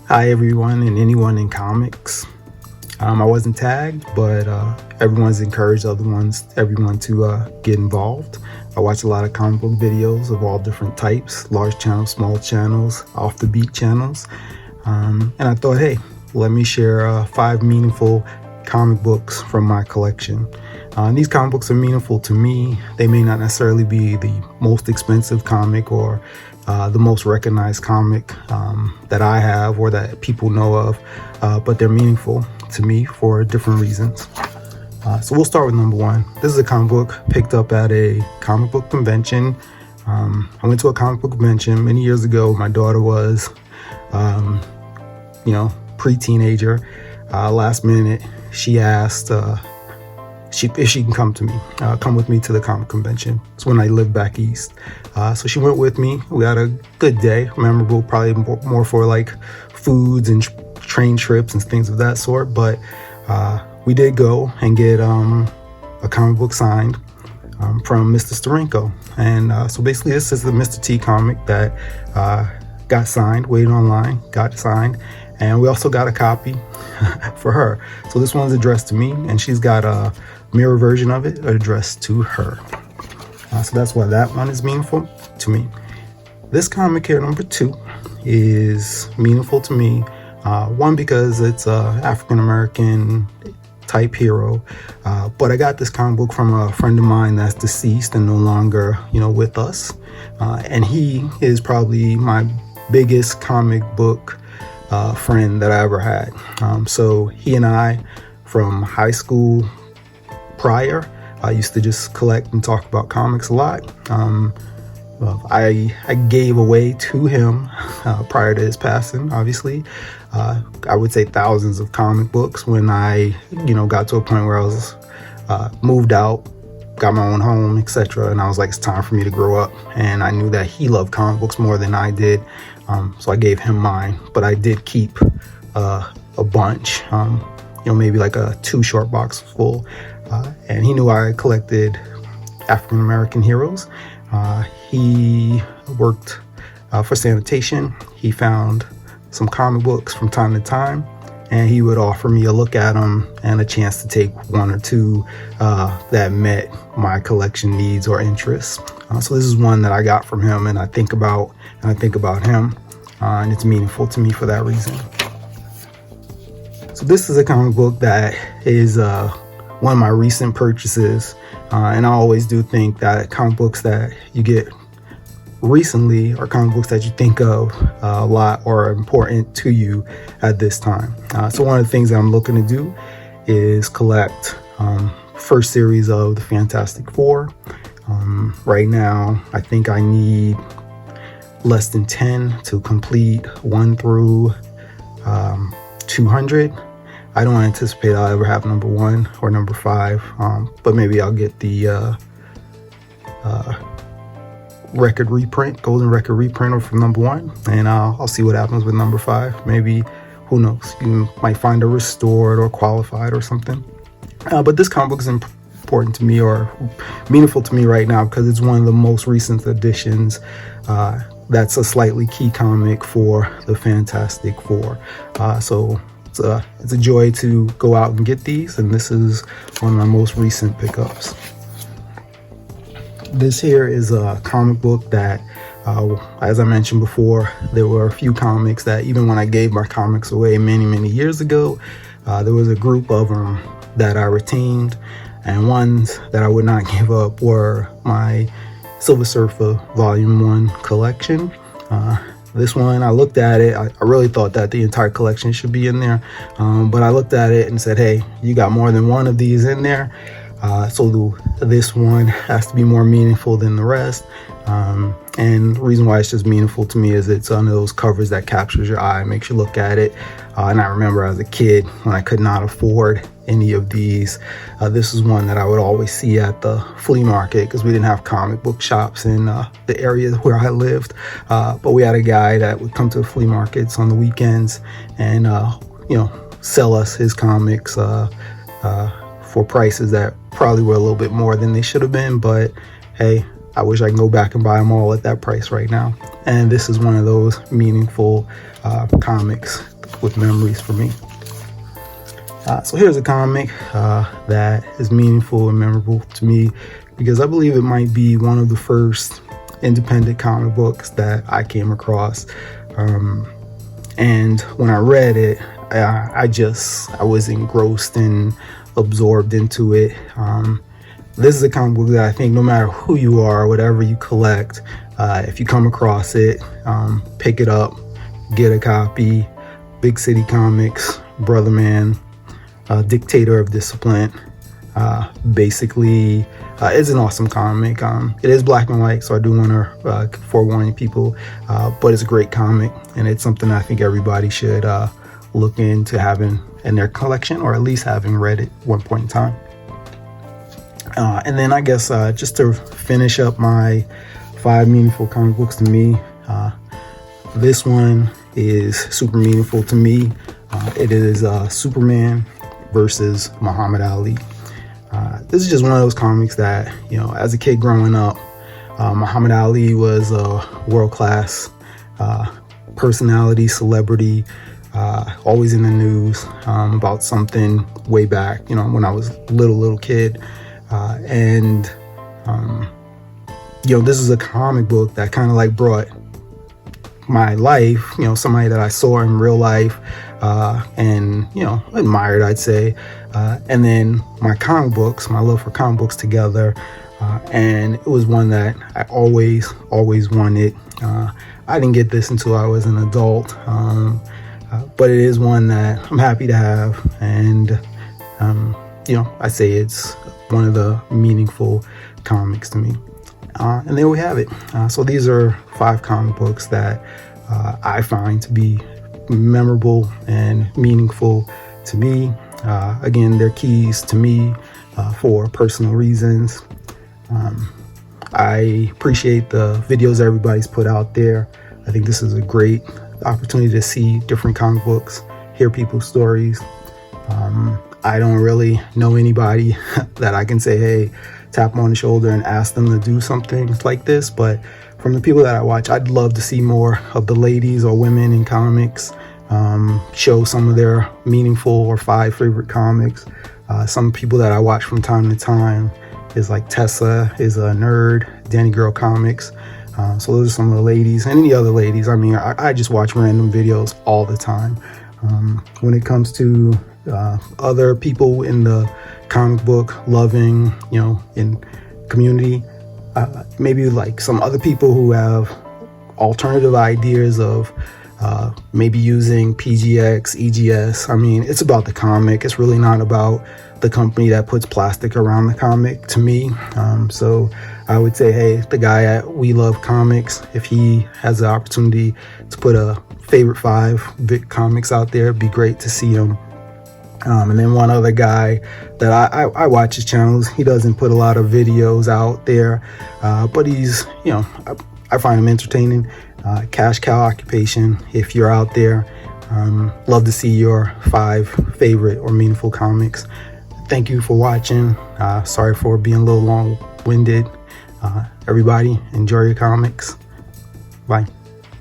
Hi everyone and anyone in comics. I wasn't tagged, but everyone's encouraged everyone to get involved. I watch a lot of comic book videos of all different types, large channels, small channels, off the beat channels. And I thought, hey, let me share 5 meaningful comic books from my collection. These comic books are meaningful to me. They may not necessarily be the most expensive comic or the most recognized comic that I have or that people know of, but they're meaningful to me for different reasons. So we'll start with number 1. This is a comic book picked up at a comic book convention. I went to a comic book convention many years ago. My daughter was, pre-teenager. Last minute, she asked if she can come with me to the comic convention. It's when I lived back east. So she went with me. We had a good day, memorable, probably more for like foods and train trips and things of that sort. But we did go and get a comic book signed from Mr. Steranko. And so basically this is the Mr. T comic that got signed, waited online, got signed. And we also got a copy for her. So this one's addressed to me, and she's got a mirror version of it addressed to her. So that's why that one is meaningful to me. This comic here, number 2, is meaningful to me. One, because it's a African-American type hero. But I got this comic book from a friend of mine that's deceased and no longer, with us. And he is probably my biggest comic book friend that I ever had. So he and I, from high school prior, I used to just collect and talk about comics a lot. I gave away to him prior to his passing, obviously. I would say thousands of comic books when I, got to a point where I was moved out, got my own home, etc. And I was like, it's time for me to grow up. And I knew that he loved comic books more than I did. So I gave him mine, but I did keep a bunch, maybe like a 2 short box full. And he knew I collected African-American heroes. He worked for sanitation. He found some comic books from time to time, and he would offer me a look at them and a chance to take 1 or 2 that met my collection needs or interests. So this is one that I got from him, and I think about him, and it's meaningful to me for that reason. So this is a comic book that is one of my recent purchases, and I always do think that comic books that you get recently are comic books that you think of a lot or are important to you at this time. So one of the things that I'm looking to do is collect first series of the Fantastic Four. Right now, I think I need less than 10 to complete 1 through 200. I don't anticipate I'll ever have number 1 or number 5, but maybe I'll get the golden record reprint from number 1, and I'll see what happens with number 5. Maybe, who knows, you might find a restored or qualified or something. But this comic book is important to me or meaningful to me right now because it's one of the most recent additions. That's a slightly key comic for the Fantastic Four. So it's a joy to go out and get these, and this is one of my most recent pickups. This here is a comic book that, as I mentioned before, there were a few comics that even when I gave my comics away many years ago, there was a group of them that I retained, and ones that I would not give up were my Silver Surfer Volume 1 collection. This one, I looked at it, I really thought that the entire collection should be in there, but I looked at it and said, hey, you got more than one of these in there, so this one has to be more meaningful than the rest. And the reason why it's just meaningful to me is it's one of those covers that captures your eye, makes you look at it. And I remember as a kid when I could not afford any of these, this is one that I would always see at the flea market because we didn't have comic book shops in the area where I lived. But we had a guy that would come to the flea markets on the weekends and, sell us his comics for prices that probably were a little bit more than they should have been. But hey, I wish I can go back and buy them all at that price right now. And this is one of those meaningful comics with memories for me. So here's a comic that is meaningful and memorable to me because I believe it might be one of the first independent comic books that I came across. And when I read it, I was engrossed and absorbed into it. This is a comic book that I think no matter who you are, whatever you collect, if you come across it, pick it up, get a copy. Big City Comics, Brother Man, Dictator of Discipline. Basically, it's an awesome comic. It is black and white, so I do want to forewarn people, but it's a great comic, and it's something I think everybody should look into having in their collection, or at least having read it one point in time. And then I guess just to finish up my 5 meaningful comic books to me, this one is super meaningful to me. It is Superman versus Muhammad Ali. This is just one of those comics that, as a kid growing up, Muhammad Ali was a world-class personality, celebrity, always in the news about something way back, when I was a little kid. This is a comic book that kind of like brought my life, somebody that I saw in real life, and, admired, I'd say. And then my love for comic books together. And it was one that I always wanted. I didn't get this until I was an adult. But it is one that I'm happy to have. And, I say it's one of the meaningful comics to me. And there we have it. So these are 5 comic books that I find to be memorable and meaningful to me. Again, they're keys to me for personal reasons. I appreciate the videos everybody's put out there. I think this is a great opportunity to see different comic books, hear people's stories. I don't really know anybody that I can say, hey, tap them on the shoulder and ask them to do something like this. But from the people that I watch, I'd love to see more of the ladies or women in comics show some of their meaningful or 5 favorite comics. Some people that I watch from time to time is like Tessa is a nerd, Danny Girl Comics. So those are some of the ladies, and any other ladies. I mean, I just watch random videos all the time. When it comes to other people in the comic book loving, in community, maybe like some other people who have alternative ideas of maybe using PGX, EGS. I mean, it's about the comic. It's really not about the company that puts plastic around the comic to me. So I would say, hey, the guy at We Love Comics, if he has the opportunity to put a favorite 5 big comics out there, it'd be great to see him. And then one other guy that I watch his channels, he doesn't put a lot of videos out there, but he's, I find him entertaining. Cash Cow Occupation, if you're out there, love to see your 5 favorite or meaningful comics. Thank you for watching. Sorry for being a little long-winded. Everybody, enjoy your comics. Bye.